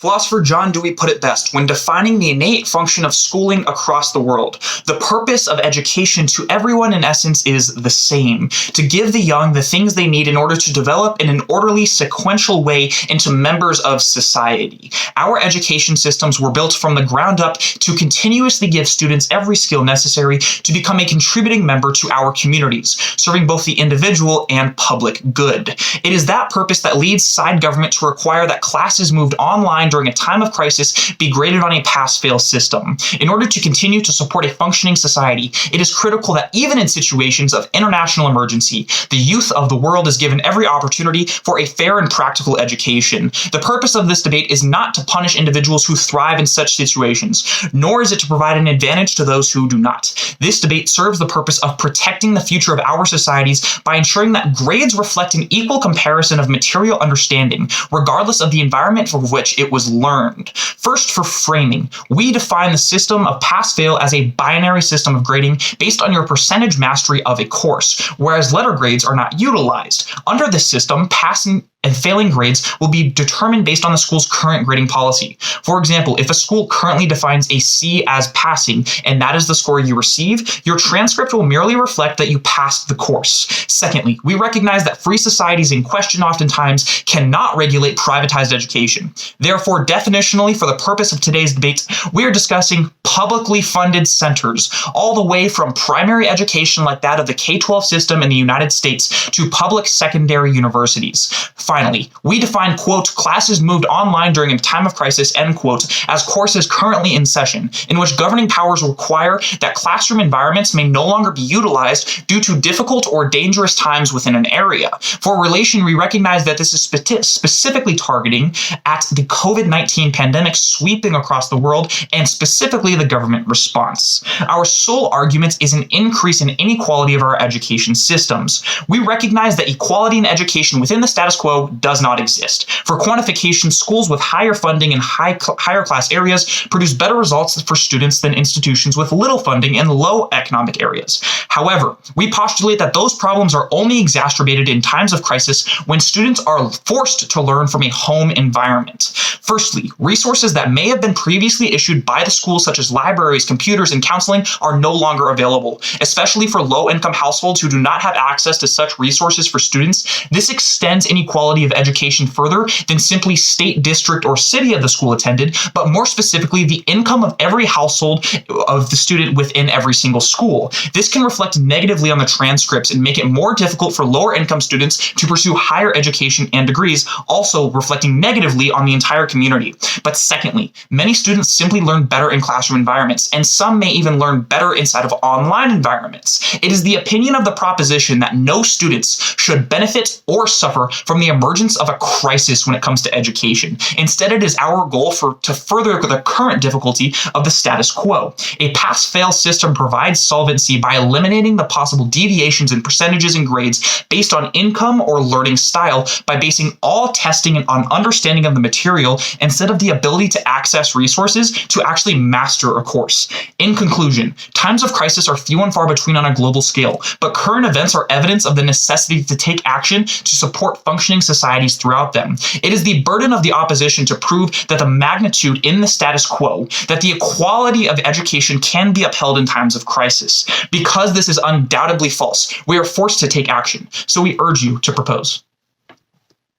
Philosopher John Dewey put it best when defining the innate function of schooling across the world. The purpose of education to everyone in essence is the same: to give the young the things they need in order to develop in an orderly, sequential way into members of society. Our education systems were built from the ground up to continuously give students every skill necessary to become a contributing member to our communities, serving both the individual and public good. It is that purpose that leads side government to require that classes moved online during a time of crisis be graded on a pass-fail system. In order to continue to support a functioning society, it is critical that even in situations of international emergency, the youth of the world is given every opportunity for a fair and practical education. The purpose of this debate is not to punish individuals who thrive in such situations, nor is it to provide an advantage to those who do not. This debate serves the purpose of protecting the future of our societies by ensuring that grades reflect an equal comparison of material understanding, regardless of the environment for which it was learned. First, for framing, we define the system of pass-fail as a binary system of grading based on your percentage mastery of a course, whereas letter grades are not utilized. Under this system, passing and failing grades will be determined based on the school's current grading policy. For example, if a school currently defines a C as passing, and that is the score you receive, your transcript will merely reflect that you passed the course. Secondly, we recognize that free societies in question oftentimes cannot regulate privatized education. Therefore, definitionally, for the purpose of today's debate, we are discussing publicly funded centers, all the way from primary education like that of the K-12 system in the United States to public secondary universities. Finally, we define, quote, classes moved online during a time of crisis, end quote, as courses currently in session, in which governing powers require that classroom environments may no longer be utilized due to difficult or dangerous times within an area. For relation, we recognize that this is specifically targeting at the COVID-19 pandemic sweeping across the world, and specifically the government response. Our sole argument is an increase in inequality of our education systems. We recognize that equality in education within the status quo does not exist. For quantification, schools with higher funding in higher class areas produce better results for students than institutions with little funding in low economic areas. However, we postulate that those problems are only exacerbated in times of crisis when students are forced to learn from a home environment. Firstly, resources that may have been previously issued by the school, such as libraries, computers, and counseling, are no longer available, especially for low-income households who do not have access to such resources for students. This extends inequality of education further than simply state, district, or city of the school attended, but more specifically the income of every household of the student within every single school. This can reflect negatively on the transcripts and make it more difficult for lower income students to pursue higher education and degrees, also reflecting negatively on the entire community. But secondly, many students simply learn better in classroom environments, and some may even learn better inside of online environments. It is the opinion of the proposition that no students should benefit or suffer from the emergence of a crisis when it comes to education. Instead, it is our goal to further the current difficulty of the status quo. A pass-fail system provides solvency by eliminating the possible deviations in percentages and grades based on income or learning style, by basing all testing on understanding of the material instead of the ability to access resources to actually master a course. In conclusion, times of crisis are few and far between on a global scale, but current events are evidence of the necessity to take action to support functioning societies throughout them. It is the burden of the opposition to prove that the magnitude in the status quo, that the equality of education can be upheld in times of crisis. Because this is undoubtedly false, we are forced to take action. So we urge you to propose.